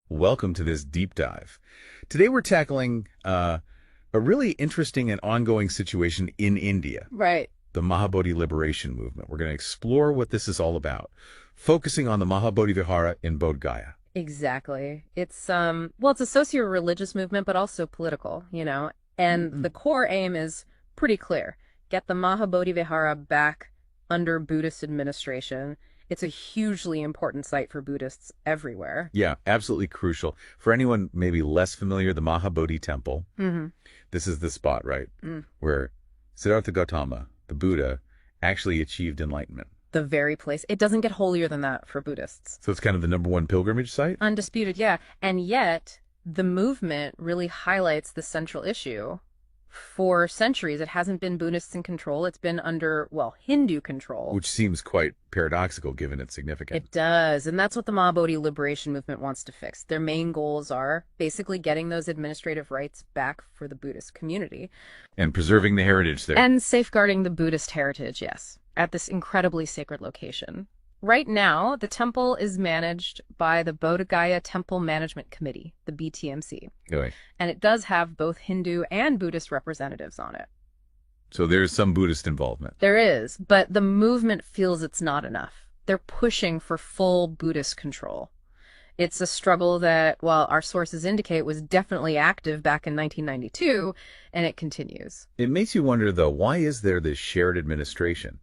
Welcome to this deep dive. Today we're tackling a really interesting and ongoing situation in India, Right. the Mahabodhi liberation movement. We're going to explore what this is all about, focusing on the Mahabodhi Vihara in Bodh Gaya. Exactly. It's a socio-religious movement, but also political. And the core aim is pretty clear. Get the Mahabodhi Vihara back under Buddhist administration. It's a hugely important site for Buddhists everywhere. Yeah, absolutely crucial. For anyone maybe less familiar, the Mahabodhi temple, Mm-hmm. this is the spot, right, Mm. where Siddhartha Gautama, the Buddha, actually achieved enlightenment. The very place. It doesn't get holier than that for Buddhists. So it's kind of the #1 pilgrimage site? Undisputed, yeah. And yet, the movement really highlights the central issue. For centuries, it hasn't been Buddhists in control. It's been under, Hindu control. Which seems quite paradoxical given its significance. It does. And that's what the Mahabodhi liberation movement wants to fix. Their main goals are basically getting those administrative rights back for the Buddhist community. And preserving the heritage there. And safeguarding the Buddhist heritage, yes, at this incredibly sacred location. Right now, the temple is managed by the Bodh Gaya Temple Management Committee, the BTMC. Okay. And it does have both Hindu and Buddhist representatives on it. So there's some Buddhist involvement. There is, but the movement feels it's not enough. They're pushing for full Buddhist control. It's a struggle that, well, our sources indicate was definitely active back in 1992, and it continues. It makes you wonder, though, why is there this shared administration?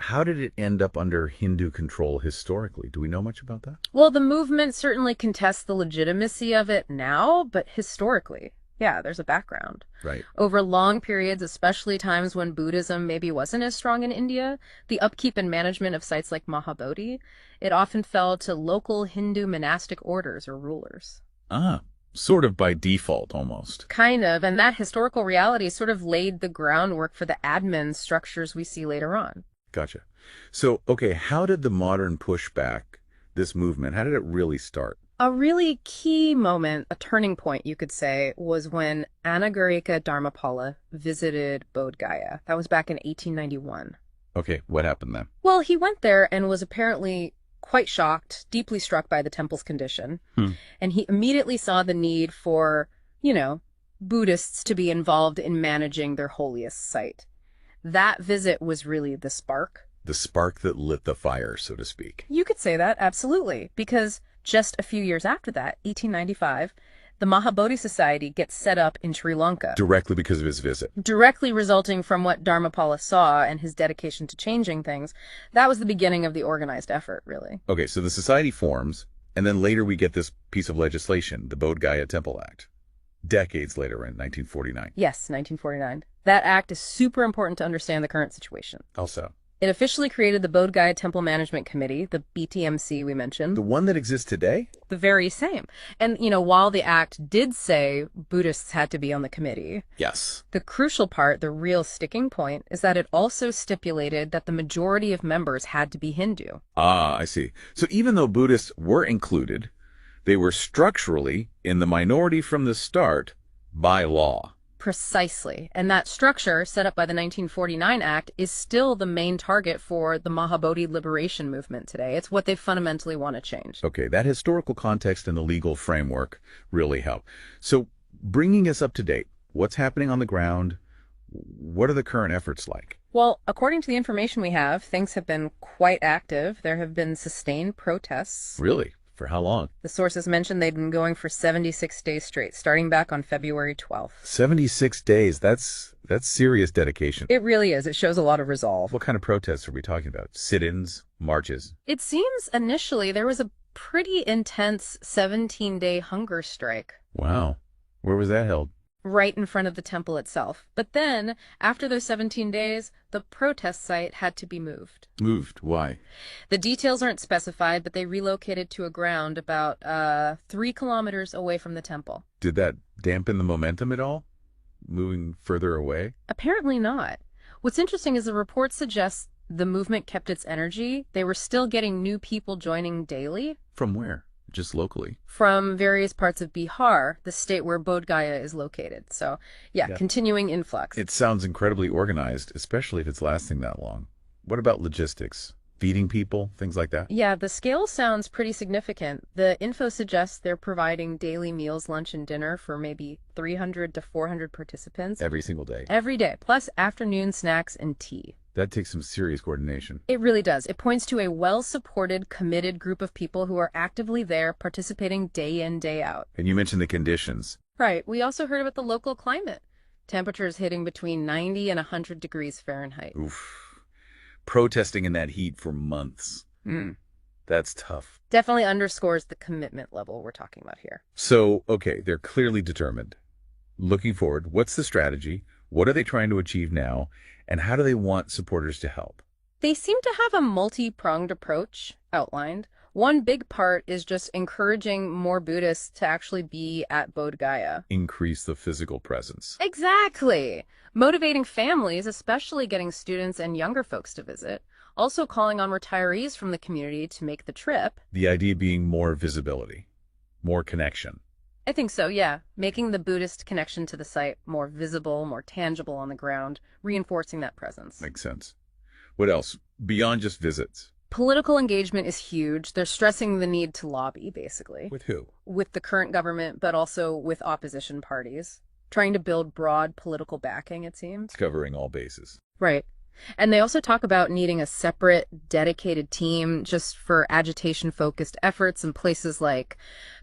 How did it end up under Hindu control historically? Do we know much about that? Well, the movement certainly contests the legitimacy of it now, but historically, yeah, there's a background. Right. Over long periods, especially times when Buddhism maybe wasn't as strong in India, the upkeep and management of sites like Mahabodhi, it often fell to local Hindu monastic orders or rulers. Ah, sort of by default, almost. Kind of, and that historical reality sort of laid the groundwork for the admin structures we see later on. Gotcha. So, okay, how did the modern pushback, this movement, how did it really start? A really key moment, a turning point, you could say, was when Anagarika Dharmapala visited Bodh Gaya. That was back in 1891. Okay, what happened then? Well, he went there and was apparently quite shocked, deeply struck by the temple's condition. And he immediately saw the need for, Buddhists to be involved in managing their holiest site. That visit was really the spark. The spark that lit the fire, so to speak. You could say that, absolutely, because just a few years after that, 1895, the Mahabodhi Society gets set up in Sri Lanka. Directly because of his visit. Directly resulting from what Dharmapala saw and his dedication to changing things. That was the beginning of the organized effort, really. Okay, so the society forms, and then later we get this piece of legislation, the Bodh Gaya Temple Act. Decades later, in 1949. Yes, 1949. That act is super important to understand the current situation. Also, It officially created the Bodh Gaya Temple Management Committee, the BTMC we mentioned. the one that exists today? The very same. And, while the act did say Buddhists had to be on the committee, Yes. the crucial part, the real sticking point, is that it also stipulated that the majority of members had to be Hindu. Ah, I see. So even though Buddhists were included, they were structurally in the minority from the start by law. Precisely. And that structure, set up by the 1949 Act, is still the main target for the Mahabodhi liberation movement today. It's what they fundamentally want to change. Okay, that historical context and the legal framework really help. So bringing us up to date, what's happening on the ground? What are the current efforts like? Well, according to the information we have, things have been quite active. There have been sustained protests. Really? For how long? The sources mentioned they'd been going for 76 days straight, starting back on February 12th. 76 days. That's serious dedication. It really is. It shows a lot of resolve. What kind of protests are we talking about? Sit-ins, marches? It seems initially there was a pretty intense 17-day hunger strike. Wow. Where was that held? Right in front of the temple itself. But then, after those 17 days, the protest site had to be moved. Moved. Why? The details aren't specified, but they relocated to a ground about 3 kilometers away from the temple. Did that dampen the momentum at all? Moving further away? Apparently not. What's interesting is the report suggests the movement kept its energy. They were still getting new people joining daily. From where? Just locally? From various parts of Bihar, the state where Bodh Gaya is located. So, yeah, continuing influx. It sounds incredibly organized, especially if it's lasting that long. What about logistics? feeding people, things like that? Yeah, the scale sounds pretty significant. The info suggests they're providing daily meals, lunch, and dinner for maybe 300 to 400 participants Every single day. every day, plus afternoon snacks and tea. That takes some serious coordination. It really does. It points to a well-supported, committed group of people who are actively there, participating day in, day out. And you mentioned the conditions. Right. We also heard about the local climate. Temperatures hitting between 90 and 100 degrees Fahrenheit. Oof. Protesting in that heat for months. That's tough. Definitely underscores the commitment level we're talking about here. So, okay, they're clearly determined. Looking forward, what's the strategy? What are they trying to achieve now? And how do they want supporters to help? They seem to have a multi-pronged approach outlined. One big part is just encouraging more Buddhists to actually be at Bodh Gaya. Increase the physical presence. Exactly. Motivating families, especially getting students and younger folks to visit. Also calling on retirees from the community to make the trip. The idea being more visibility, more connection. I think so, yeah. Making the Buddhist connection to the site more visible, more tangible on the ground, reinforcing that presence. Makes sense. What else? Beyond just visits. Political engagement is huge. They're stressing the need to lobby, basically. With who? With the current government, but also with opposition parties. Trying to build broad political backing, it seems. Covering all bases. Right. And they also talk about needing a separate, dedicated team just for agitation-focused efforts in places like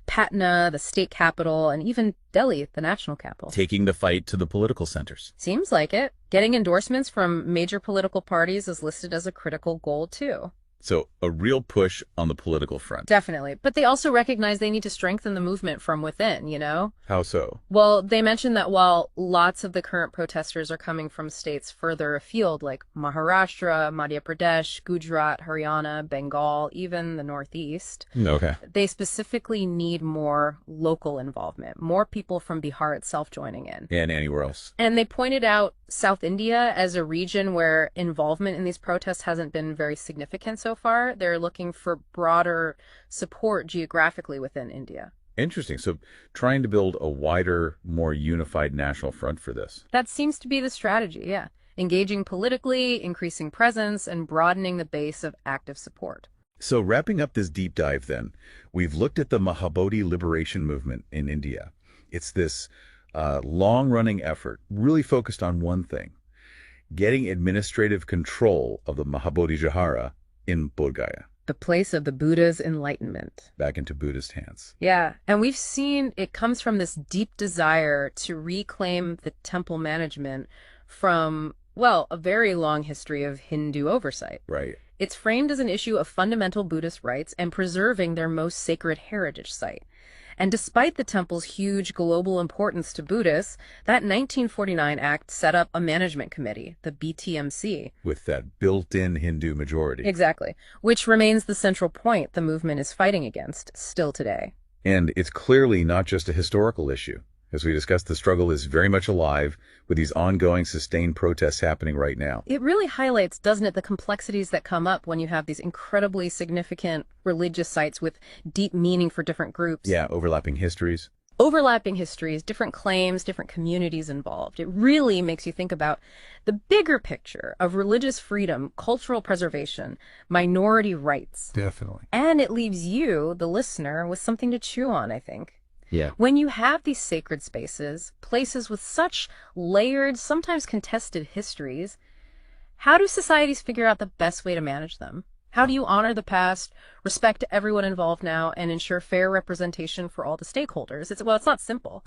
Patna, the state capital, and even Delhi, the national capital. Taking the fight to the political centers. Seems like it. Getting endorsements from major political parties is listed as a critical goal, too. So a real push on the political front. Definitely. But they also recognize they need to strengthen the movement from within, you know? How so? Well, they mentioned that while lots of the current protesters are coming from states further afield, like Maharashtra, Madhya Pradesh, Gujarat, Haryana, Bengal, even the Northeast, Okay. they specifically need more local involvement, more people from Bihar itself joining in. And anywhere else. And they pointed out South India as a region where involvement in these protests hasn't been very significant so far. They're looking for broader support geographically within India. Interesting. So trying to build a wider, more unified national front for this. That seems to be the strategy, yeah. Engaging politically, increasing presence, and broadening the base of active support. So wrapping up this deep dive then, we've looked at the Mahabodhi liberation movement in India. It's this long-running effort, really focused on one thing, getting administrative control of the Mahabodhi Vihara in Bodh Gaya. The place of the Buddha's enlightenment. Back into Buddhist hands. Yeah, and we've seen it comes from this deep desire to reclaim the temple management from, well, a very long history of Hindu oversight. Right. It's framed as an issue of fundamental Buddhist rights and preserving their most sacred heritage site. And despite the temple's huge global importance to Buddhists, that 1949 act set up a management committee, the BTMC. With that built-in Hindu majority. Exactly, which remains the central point the movement is fighting against still today. And it's clearly not just a historical issue. As we discussed, the struggle is very much alive with these ongoing sustained protests happening right now. It really highlights, doesn't it, the complexities that come up when you have these incredibly significant religious sites with deep meaning for different groups. Yeah, overlapping histories. Overlapping histories, different claims, different communities involved. It really makes you think about the bigger picture of religious freedom, cultural preservation, minority rights. Definitely. And it leaves you, the listener, with something to chew on, I think. Yeah. When you have these sacred spaces, places with such layered, sometimes contested histories, how do societies figure out the best way to manage them? How do you honor the past, respect everyone involved now, and ensure fair representation for all the stakeholders? It's not simple.